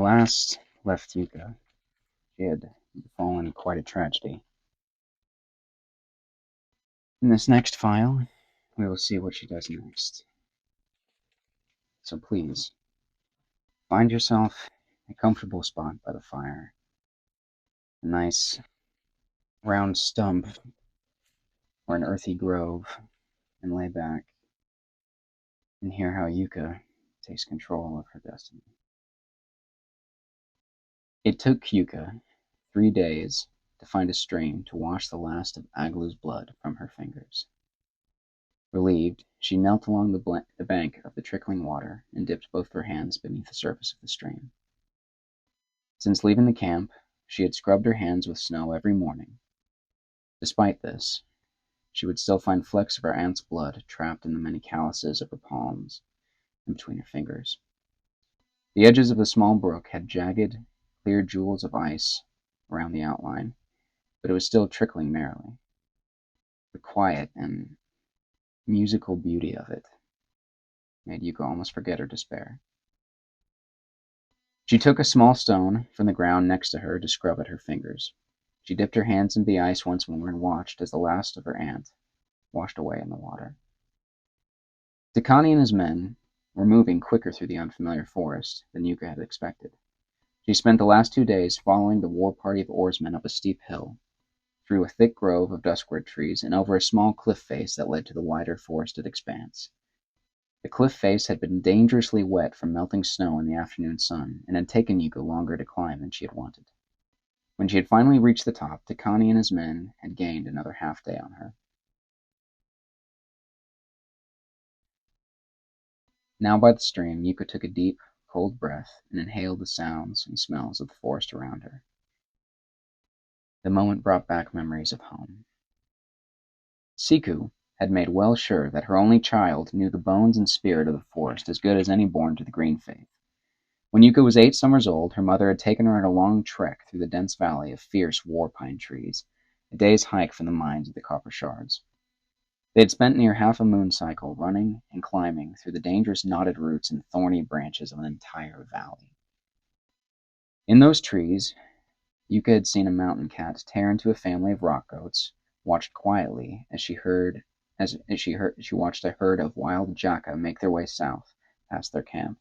last left Yuka, she had befallen quite a tragedy. In this next file, we will see what she does next. So please, find yourself a comfortable spot by the fire. A nice round stump or an earthy grove, and lay back and hear how Yuka takes control of her destiny. It took Yuka 3 days to find a stream to wash the last of Aglu's blood from her fingers. Relieved, she knelt along the bank of the trickling water and dipped both her hands beneath the surface of the stream. Since leaving the camp, she had scrubbed her hands with snow every morning. Despite this, she would still find flecks of her aunt's blood trapped in the many calluses of her palms and between her fingers. The edges of the small brook had jagged, clear jewels of ice around the outline, but it was still trickling merrily. The quiet and musical beauty of it made Yuka almost forget her despair. She took a small stone from the ground next to her to scrub at her fingers. She dipped her hands into the ice once more and watched as the last of her aunt washed away in the water. Takani and his men were moving quicker through the unfamiliar forest than Yuka had expected. She spent the last 2 days following the war party of oarsmen up a steep hill, through a thick grove of duskwood trees, and over a small cliff face that led to the wider forested expanse. The cliff face had been dangerously wet from melting snow in the afternoon sun, and had taken Yuka longer to climb than she had wanted. When she had finally reached the top, Takani and his men had gained another half day on her. Now by the stream, Yuka took a deep, cold breath and inhaled the sounds and smells of the forest around her. The moment brought back memories of home. Siku had made well sure that her only child knew the bones and spirit of the forest as good as any born to the green faith. When Yuka was 8 summers old, her mother had taken her on a long trek through the dense valley of fierce war pine trees, a day's hike from the mines of the copper shards. They had spent near half a moon cycle running and climbing through the dangerous knotted roots and thorny branches of an entire valley. In those trees, Yuka had seen a mountain cat tear into a family of rock goats, watched quietly as she watched a herd of wild jaka make their way south past their camp,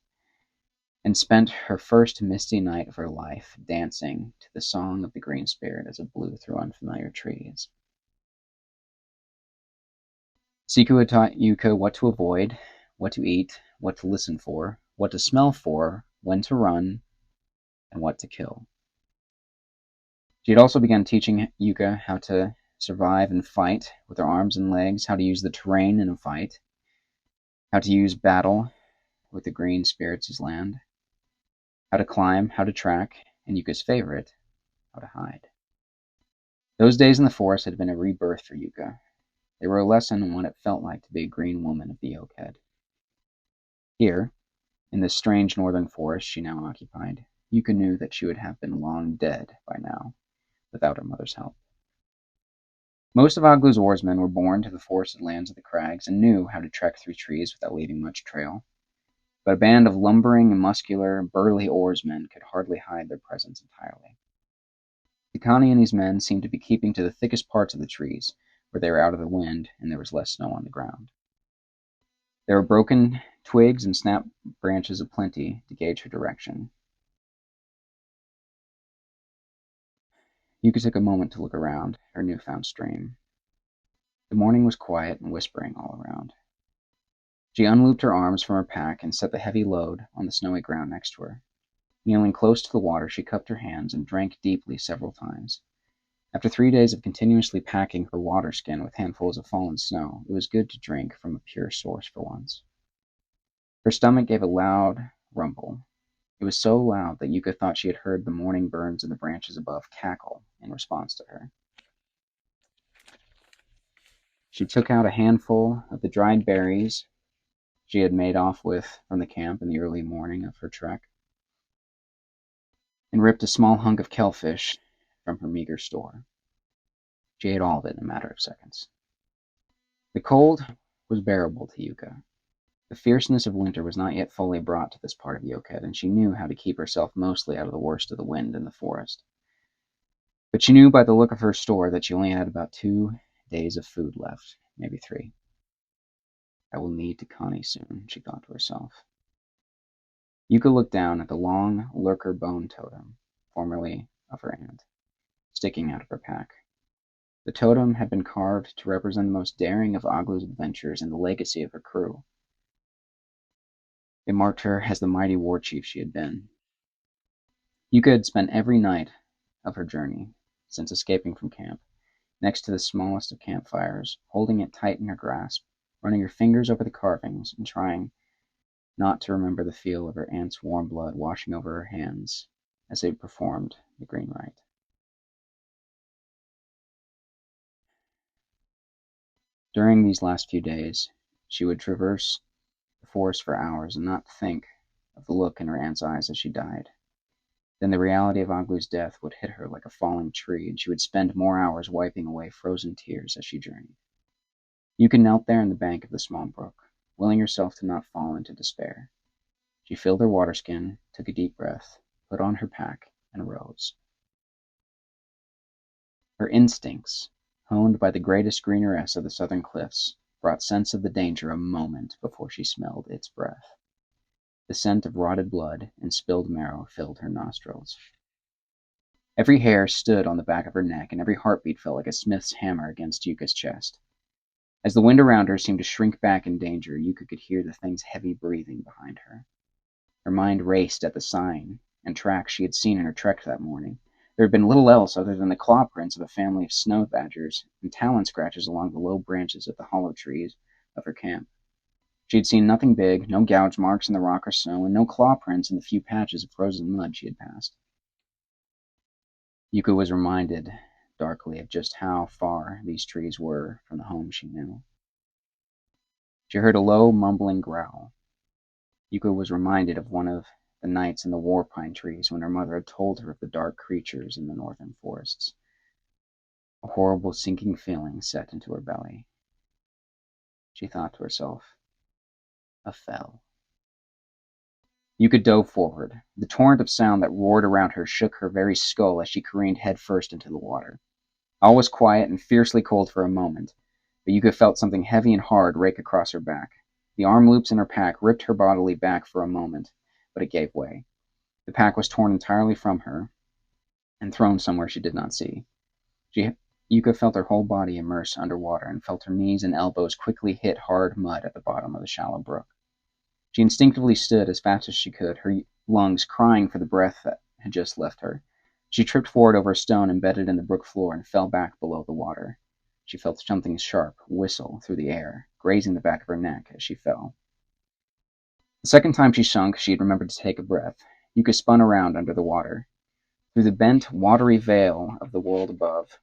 and spent her first misty night of her life dancing to the song of the green spirit as it blew through unfamiliar trees. Siku had taught Yuka what to avoid, what to eat, what to listen for, what to smell for, when to run, and what to kill. She had also begun teaching Yuka how to survive and fight with her arms and legs, how to use the terrain in a fight, how to use battle with the green spirits' land, how to climb, how to track, and Yuka's favorite, how to hide. Those days in the forest had been a rebirth for Yuka. They were a lesson in what it felt like to be a green woman of the oak head. Here, in this strange northern forest she now occupied, Yuka knew that she would have been long dead by now, without her mother's help. Most of Aglu's oarsmen were born to the forested lands of the crags and knew how to trek through trees without leaving much trail. But a band of lumbering and muscular, burly oarsmen could hardly hide their presence entirely. Takani and his men seemed to be keeping to the thickest parts of the trees, where they were out of the wind and there was less snow on the ground. There were broken twigs and snapped branches aplenty to gauge her direction. Yuka took a moment to look around her newfound stream. The morning was quiet and whispering all around. She unlooped her arms from her pack and set the heavy load on the snowy ground next to her. Kneeling close to the water, she cupped her hands and drank deeply several times. After 3 days of continuously packing her water skin with handfuls of fallen snow, it was good to drink from a pure source for once. Her stomach gave a loud rumble. It was so loud that Yuka thought she had heard the morning birds in the branches above cackle in response to her. She took out a handful of the dried berries she had made off with from the camp in the early morning of her trek, and ripped a small hunk of kelfish from her meager store. She ate all of it in a matter of seconds. The cold was bearable to Yuka. The fierceness of winter was not yet fully brought to this part of Yoket, and she knew how to keep herself mostly out of the worst of the wind in the forest. But she knew by the look of her store that she only had about 2 days of food left, maybe 3. I will need Takani soon, she thought to herself. Yuka looked down at the long lurker bone totem, formerly of her aunt, sticking out of her pack. The totem had been carved to represent the most daring of Aglu's adventures and the legacy of her crew. It marked her as the mighty war chief she had been. Yuka had spent every night of her journey, since escaping from camp, next to the smallest of campfires, holding it tight in her grasp, running her fingers over the carvings, and trying not to remember the feel of her aunt's warm blood washing over her hands as they performed the green rite. During these last few days, she would traverse the forest for hours and not think of the look in her aunt's eyes as she died. Then the reality of Aglu's death would hit her like a falling tree, and she would spend more hours wiping away frozen tears as she journeyed. Yuka knelt there on the bank of the small brook, willing herself to not fall into despair. She filled her water skin, took a deep breath, put on her pack, and rose. Her instincts, honed by the greatest greeneress of the southern cliffs, brought sense of the danger a moment before she smelled its breath. The scent of rotted blood and spilled marrow filled her nostrils. Every hair stood on the back of her neck, and every heartbeat felt like a smith's hammer against Yuka's chest. As the wind around her seemed to shrink back in danger, Yuka could hear the thing's heavy breathing behind her. Her mind raced at the sign and tracks she had seen in her trek that morning. There had been little else other than the claw prints of a family of snow badgers and talon scratches along the low branches of the hollow trees of her camp. She had seen nothing big, no gouge marks in the rock or snow, and no claw prints in the few patches of frozen mud she had passed. Yuka was reminded darkly of just how far these trees were from the home she knew. She heard a low, mumbling growl. Yuka was reminded of one of the nights in the war pine trees when her mother had told her of the dark creatures in the northern forests. A horrible sinking feeling set into her belly. She thought to herself, a fell. Yuka dove forward. The torrent of sound that roared around her shook her very skull as she careened headfirst into the water. All was quiet and fiercely cold for a moment, but Yuka felt something heavy and hard rake across her back. The arm loops in her pack ripped her bodily back for a moment, but it gave way. The pack was torn entirely from her and thrown somewhere she did not see. Yuka felt her whole body immerse underwater and felt her knees and elbows quickly hit hard mud at the bottom of the shallow brook. She instinctively stood as fast as she could, her lungs crying for the breath that had just left her. She tripped forward over a stone embedded in the brook floor and fell back below the water. She felt something sharp whistle through the air, grazing the back of her neck as she fell. The second time she sunk, she had remembered to take a breath. Yuka spun around under the water. Through the bent, watery veil of the world above,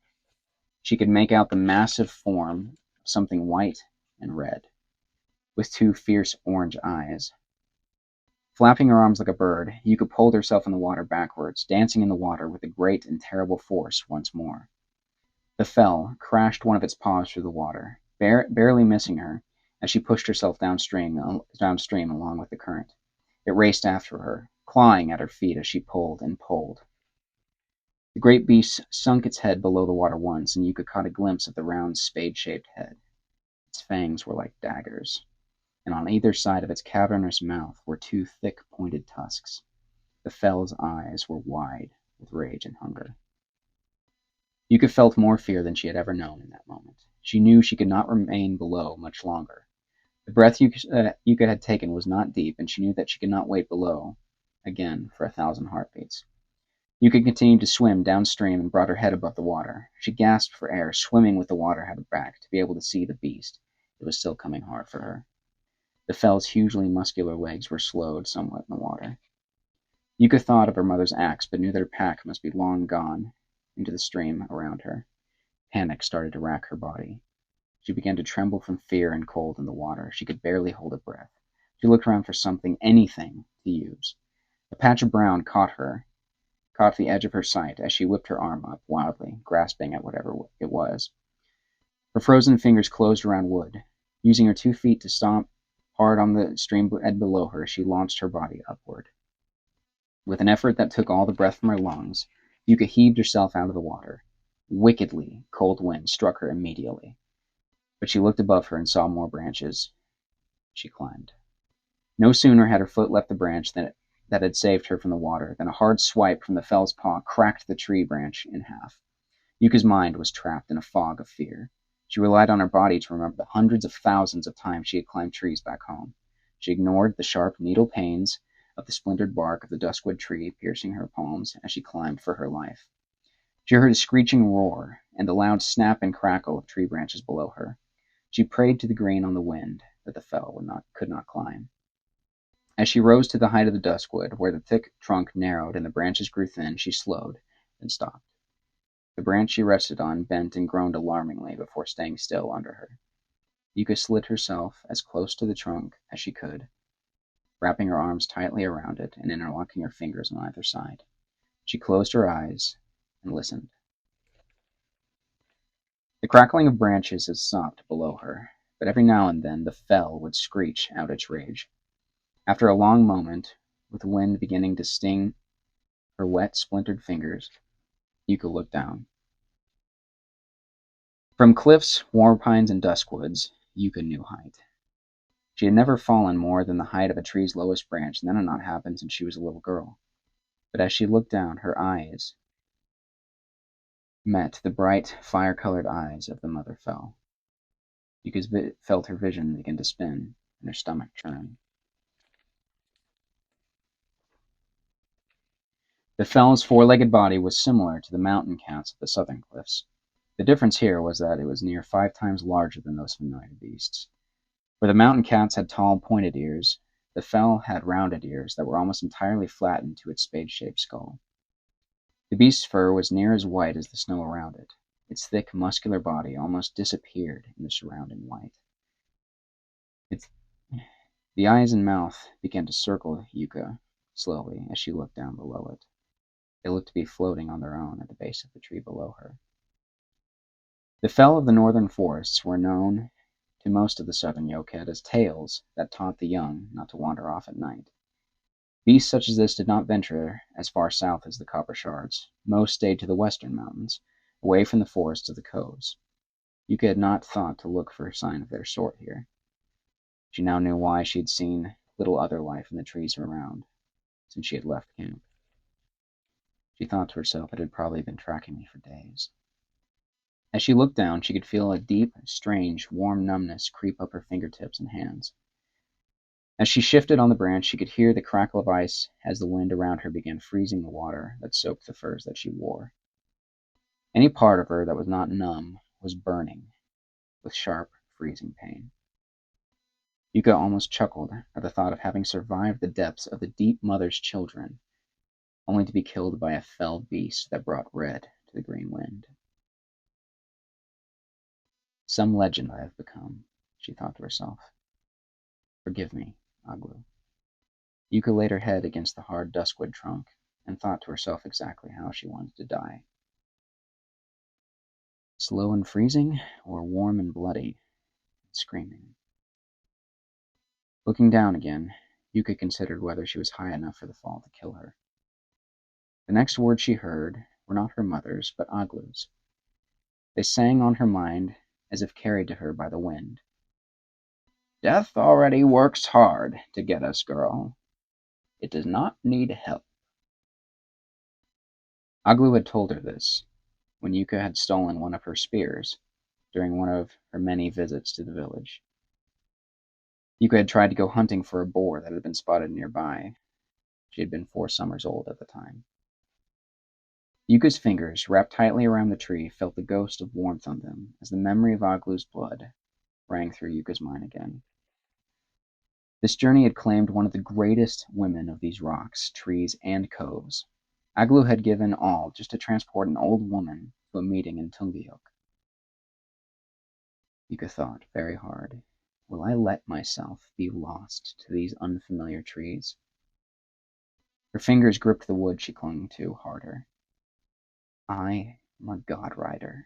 she could make out the massive form of something white and red, with 2 fierce orange eyes. Flapping her arms like a bird, Yuka pulled herself in the water backwards, dancing in the water with a great and terrible force once more. The fell crashed one of its paws through the water, barely missing her as she pushed herself downstream along with the current. It raced after her, clawing at her feet as she pulled and pulled. The great beast sunk its head below the water once, and Yuka caught a glimpse of the round, spade-shaped head. Its fangs were like daggers, and on either side of its cavernous mouth were 2 thick, pointed tusks. The fell's eyes were wide with rage and hunger. Yuka felt more fear than she had ever known in that moment. She knew she could not remain below much longer. The breath Yuka had taken was not deep, and she knew that she could not wait below again for 1,000 heartbeats. Yuka continued to swim downstream and brought her head above the water. She gasped for air, swimming with the water at her back to be able to see the beast. It was still coming hard for her. The fell's hugely muscular legs were slowed somewhat in the water. Yuka thought of her mother's axe, but knew that her pack must be long gone into the stream around her. Panic started to rack her body. She began to tremble from fear and cold in the water. She could barely hold a breath. She looked around for something, anything, to use. A patch of brown caught the edge of her sight as she whipped her arm up wildly, grasping at whatever it was. Her frozen fingers closed around wood. Using her 2 feet to stomp Hard on the stream bed below her, she launched her body upward. With an effort that took all the breath from her lungs, Yuka heaved herself out of the water. Wickedly cold wind struck her immediately, but she looked above her and saw more branches. She climbed. No sooner had her foot left the branch that had saved her from the water than a hard swipe from the fell's paw cracked the tree branch in half. Yuka's mind was trapped in a fog of fear. She relied on her body to remember the hundreds of thousands of times she had climbed trees back home. She ignored the sharp needle pains of the splintered bark of the duskwood tree piercing her palms as she climbed for her life. She heard a screeching roar and the loud snap and crackle of tree branches below her. She prayed to the green on the wind that the fell could not climb. As she rose to the height of the duskwood, where the thick trunk narrowed and the branches grew thin, she slowed, then stopped. The branch she rested on bent and groaned alarmingly before staying still under her. Yuka slid herself as close to the trunk as she could, wrapping her arms tightly around it and interlocking her fingers on either side. She closed her eyes and listened. The crackling of branches had stopped below her, but every now and then the fell would screech out its rage. After a long moment, with the wind beginning to sting her wet, splintered fingers, Yuka looked down. From cliffs, war pines, and duskwoods, Yuka knew height. She had never fallen more than the height of a tree's lowest branch, and that had not happened since she was a little girl. But as she looked down, her eyes met the bright, fire-colored eyes of the mother fell. Yuka felt her vision begin to spin, and her stomach churn. The fell's four-legged body was similar to the mountain cats of the southern cliffs. The difference here was that it was near 5 times larger than those familiar beasts. Where the mountain cats had tall, pointed ears, the fell had rounded ears that were almost entirely flattened to its spade-shaped skull. The beast's fur was near as white as the snow around it. Its thick, muscular body almost disappeared in the surrounding white. The eyes and mouth began to circle Yuka slowly as she looked down below it. They looked to be floating on their own at the base of the tree below her. The fell of the northern forests were known to most of the southern Yoket as tales that taught the young not to wander off at night. Beasts such as this did not venture as far south as the Copper Shards. Most stayed to the western mountains, away from the forests of the coves. Yuka had not thought to look for a sign of their sort here. She now knew why she had seen little other life in the trees around since she had left camp. She thought to herself it had probably been tracking me for days. As she looked down, she could feel a deep, strange, warm numbness creep up her fingertips and hands. As she shifted on the branch, she could hear the crackle of ice as the wind around her began freezing the water that soaked the furs that she wore. Any part of her that was not numb was burning with sharp, freezing pain. Yuka almost chuckled at the thought of having survived the depths of the deep mother's children, only to be killed by a fell beast that brought red to the green wind. Some legend I have become, she thought to herself. Forgive me, Aglu. Yuka laid her head against the hard duskwood trunk and thought to herself exactly how she wanted to die. Slow and freezing, or warm and bloody, and screaming. Looking down again, Yuka considered whether she was high enough for the fall to kill her. The next words she heard were not her mother's, but Aglu's. They sang on her mind as if carried to her by the wind. Death already works hard to get us, girl. It does not need help. Aglu had told her this when Yuka had stolen one of her spears during one of her many visits to the village. Yuka had tried to go hunting for a boar that had been spotted nearby. She had been 4 summers old at the time. Yuka's fingers, wrapped tightly around the tree, felt the ghost of warmth on them as the memory of Aglu's blood rang through Yuka's mind again. This journey had claimed one of the greatest women of these rocks, trees, and coves. Aglu had given all just to transport an old woman to a meeting in Tungiok. Yuka thought very hard. Will I let myself be lost to these unfamiliar trees? Her fingers gripped the wood she clung to harder. I am a god rider.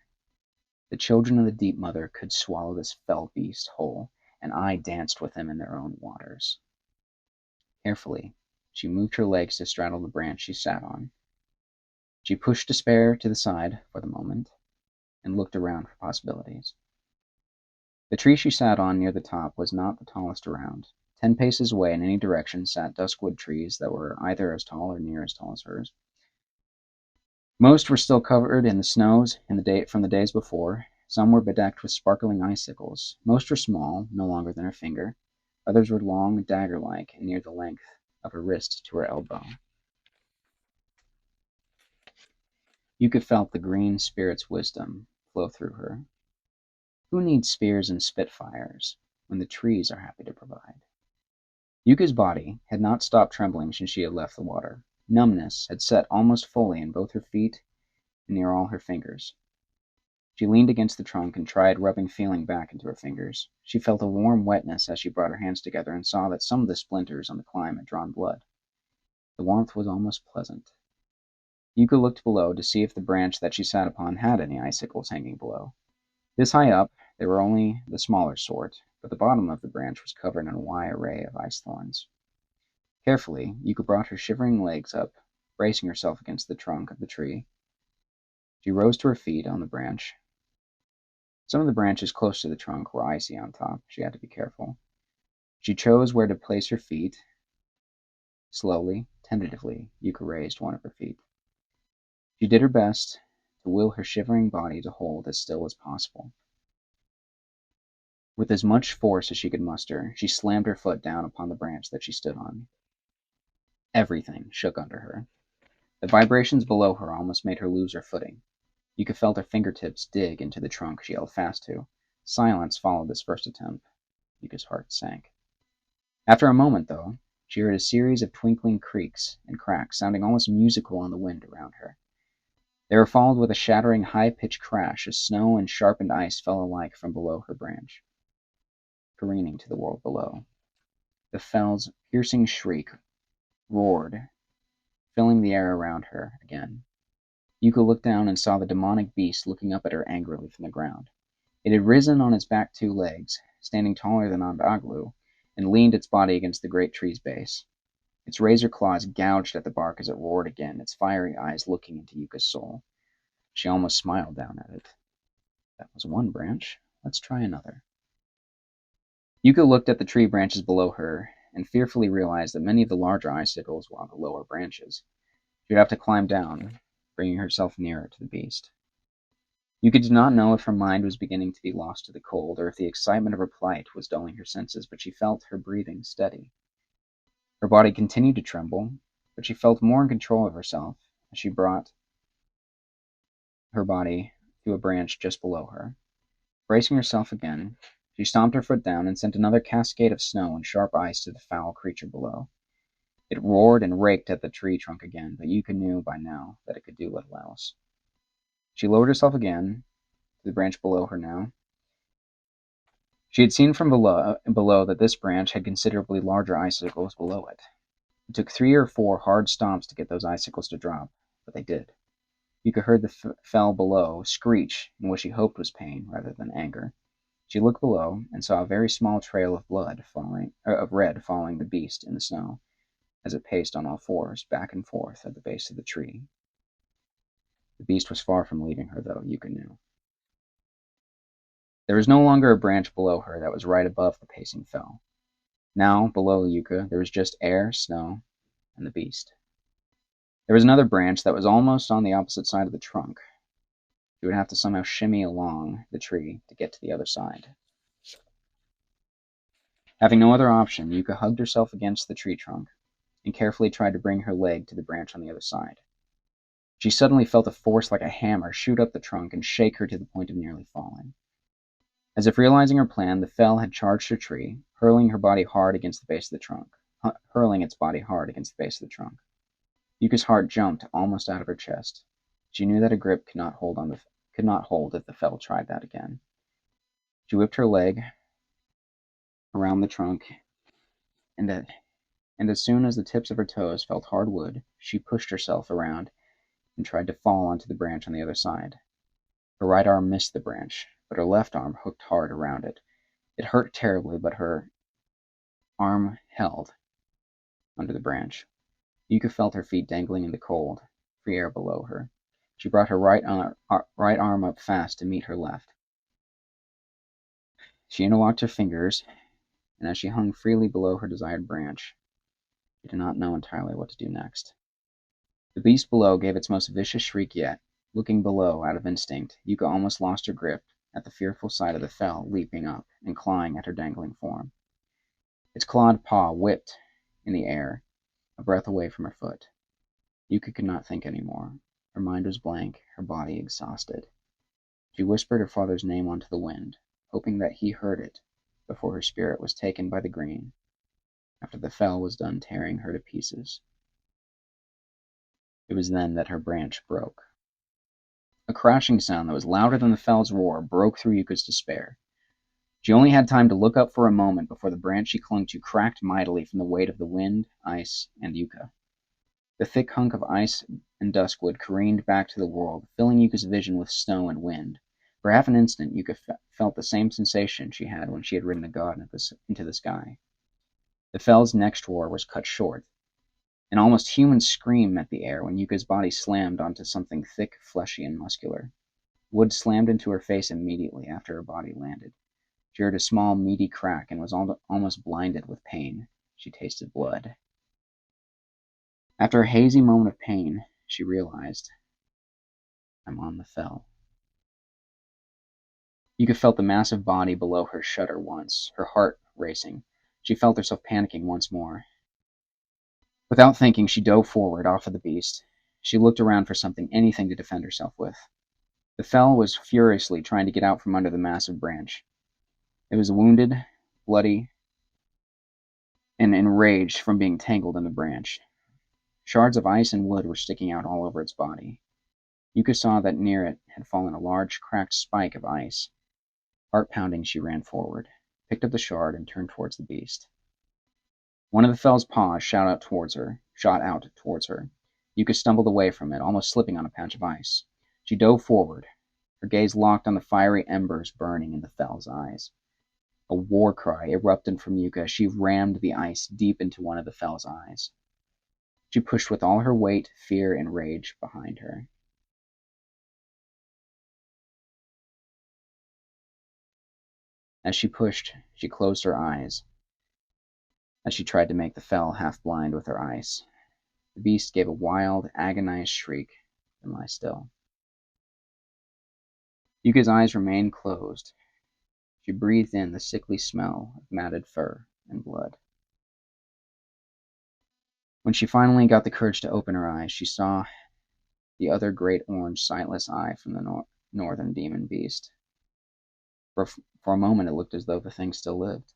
The children of the Deep Mother could swallow this fell beast whole, and I danced with them in their own waters. Carefully, she moved her legs to straddle the branch she sat on. She pushed despair to the side for the moment and looked around for possibilities. The tree she sat on near the top was not the tallest around. 10 paces away in any direction sat duskwood trees that were either as tall or near as tall as hers. Most were still covered in the snows from the days before. Some were bedecked with sparkling icicles. Most were small, no longer than her finger. Others were long, dagger-like, and near the length of her wrist to her elbow. Yuka felt the green spirit's wisdom flow through her. Who needs spears and spitfires when the trees are happy to provide? Yuka's body had not stopped trembling since she had left the water. Numbness had set almost fully in both her feet and near all her fingers. She leaned against the trunk and tried rubbing feeling back into her fingers. She felt a warm wetness as she brought her hands together and saw that some of the splinters on the climb had drawn blood. The warmth was almost pleasant. Yuka looked below to see if the branch that she sat upon had any icicles hanging below. This high up, they were only the smaller sort, but the bottom of the branch was covered in a wide array of ice thorns. Carefully, Yuka brought her shivering legs up, bracing herself against the trunk of the tree. She rose to her feet on the branch. Some of the branches close to the trunk were icy on top. She had to be careful. She chose where to place her feet. Slowly, tentatively, Yuka raised one of her feet. She did her best to will her shivering body to hold as still as possible. With as much force as she could muster, she slammed her foot down upon the branch that she stood on. Everything shook under her. The vibrations below her almost made her lose her footing. Yuka felt her fingertips dig into the trunk she held fast to. Silence followed this first attempt. Yuka's heart sank. After a moment, though, she heard a series of twinkling creaks and cracks, sounding almost musical on the wind around her. They were followed with a shattering, high-pitched crash as snow and sharpened ice fell alike from below her branch, careening to the world below. The fell's piercing shriek roared, filling the air around her again. Yuka looked down and saw the demonic beast looking up at her angrily from the ground. It had risen on its back 2 legs, standing taller than Aglu, and leaned its body against the great tree's base. Its razor claws gouged at the bark as it roared again, its fiery eyes looking into Yuka's soul. She almost smiled down at it. That was one branch. Let's try another. Yuka looked at the tree branches below her and fearfully realized that many of the larger icicles were on the lower branches. She would have to climb down, bringing herself nearer to the beast. Yuka did not know if her mind was beginning to be lost to the cold, or if the excitement of her plight was dulling her senses, but she felt her breathing steady. Her body continued to tremble, but she felt more in control of herself as she brought her body to a branch just below her. Bracing herself again, she stomped her foot down and sent another cascade of snow and sharp ice to the foul creature below. It roared and raked at the tree trunk again, but Yuka knew by now that it could do little else. She lowered herself again to the branch below her now. She had seen from below that this branch had considerably larger icicles below it. It took 3 or 4 hard stomps to get those icicles to drop, but they did. Yuka heard the fell below screech in what she hoped was pain rather than anger. She looked below and saw a very small trail of red following the beast in the snow as it paced on all 4s back and forth at the base of the tree. The beast was far from leaving her, though, Yuka knew. There was no longer a branch below her that was right above the pacing fell. Now, below Yuka, there was just air, snow, and the beast. There was another branch that was almost on the opposite side of the trunk. She would have to somehow shimmy along the tree to get to the other side. Having no other option, Yuka hugged herself against the tree trunk and carefully tried to bring her leg to the branch on the other side. She suddenly felt a force like a hammer shoot up the trunk and shake her to the point of nearly falling. As if realizing her plan, the fell had charged her tree, hurling its body hard against the base of the trunk. Yuka's heart jumped almost out of her chest. She knew that a grip could not hold if the fell tried that again. She whipped her leg around the trunk, and as soon as the tips of her toes felt hard wood, she pushed herself around and tried to fall onto the branch on the other side. Her right arm missed the branch, but her left arm hooked hard around it. It hurt terribly, but her arm held under the branch. Yuka felt her feet dangling in the cold, free air below her. She brought her right arm up fast to meet her left. She interlocked her fingers, and as she hung freely below her desired branch, she did not know entirely what to do next. The beast below gave its most vicious shriek yet. Looking below, out of instinct, Yuka almost lost her grip at the fearful sight of the fell leaping up and clawing at her dangling form. Its clawed paw whipped in the air, a breath away from her foot. Yuka could not think any more. Her mind was blank, her body exhausted. She whispered her father's name onto the wind, hoping that he heard it before her spirit was taken by the green, after the fell was done tearing her to pieces. It was then that her branch broke. A crashing sound that was louder than the fell's roar broke through Yuka's despair. She only had time to look up for a moment before the branch she clung to cracked mightily from the weight of the wind, ice, and Yuka. The thick hunk of ice and duskwood careened back to the world, filling Yuka's vision with snow and wind. For half an instant, Yuka felt the same sensation she had when she had ridden a god into the sky. The fell's next roar was cut short. An almost human scream met the air when Yuka's body slammed onto something thick, fleshy, and muscular. Wood slammed into her face immediately after her body landed. She heard a small, meaty crack and was almost blinded with pain. She tasted blood. After a hazy moment of pain, she realized, I'm on the fell. Yuka felt the massive body below her shudder once, her heart racing. She felt herself panicking once more. Without thinking, she dove forward off of the beast. She looked around for something, anything to defend herself with. The fell was furiously trying to get out from under the massive branch. It was wounded, bloody, and enraged from being tangled in the branch. Shards of ice and wood were sticking out all over its body. Yuka saw that near it had fallen a large, cracked spike of ice. Heart pounding, she ran forward, picked up the shard, and turned towards the beast. One of the fell's paws shot out towards her. Yuka stumbled away from it, almost slipping on a patch of ice. She dove forward, her gaze locked on the fiery embers burning in the fell's eyes. A war cry erupted from Yuka as she rammed the ice deep into one of the fell's eyes. She pushed with all her weight, fear, and rage behind her. As she pushed, she closed her eyes as she tried to make the fell half blind with her ice. The beast gave a wild, agonized shriek and lay still. Yuka's eyes remained closed. She breathed in the sickly smell of matted fur and blood. When she finally got the courage to open her eyes, she saw the other great orange, sightless eye from the northern demon beast. For a moment it looked as though the thing still lived.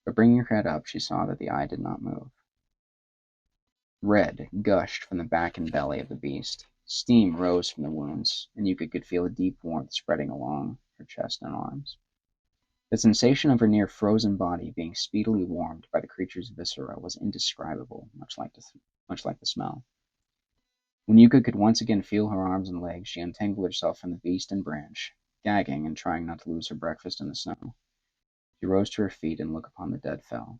But bringing her head up, she saw that the eye did not move. Red gushed from the back and belly of the beast. Steam rose from the wounds, and Yuka could feel a deep warmth spreading along her chest and arms. The sensation of her near-frozen body being speedily warmed by the creature's viscera was indescribable, much like the smell. When Yuka could once again feel her arms and legs, she untangled herself from the beast and branch, gagging and trying not to lose her breakfast in the snow. She rose to her feet and looked upon the dead fell.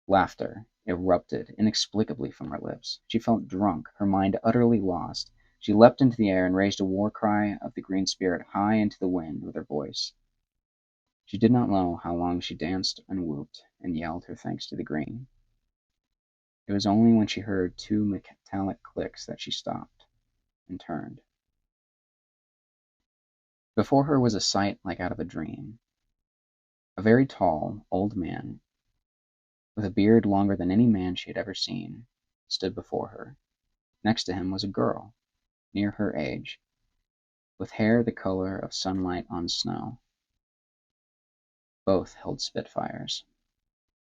Laughter erupted inexplicably from her lips. She felt drunk, her mind utterly lost. She leapt into the air and raised a war cry of the green spirit high into the wind with her voice. She did not know how long she danced and whooped and yelled her thanks to the green. It was only when she heard two metallic clicks that she stopped and turned. Before her was a sight like out of a dream. A very tall, old man, with a beard longer than any man she had ever seen, stood before her. Next to him was a girl, near her age, with hair the color of sunlight on snow. Both held spitfires,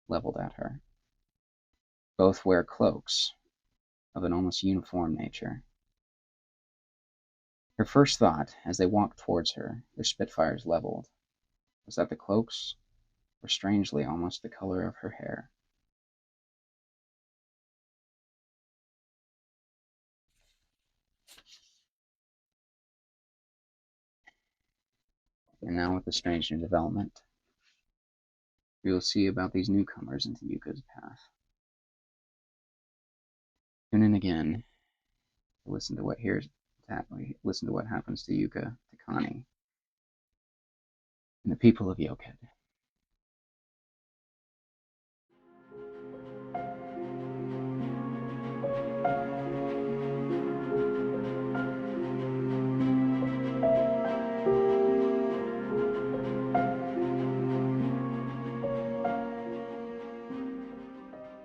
leveled at her. Both wear cloaks of an almost uniform nature. Her first thought, as they walked towards her, their spitfires leveled, was that the cloaks were strangely almost the color of her hair. And now with the strange new development, we will see about these newcomers into Yuka's path. Tune in again to listen to what happens to Yuka, Takani, and the people of Yoked.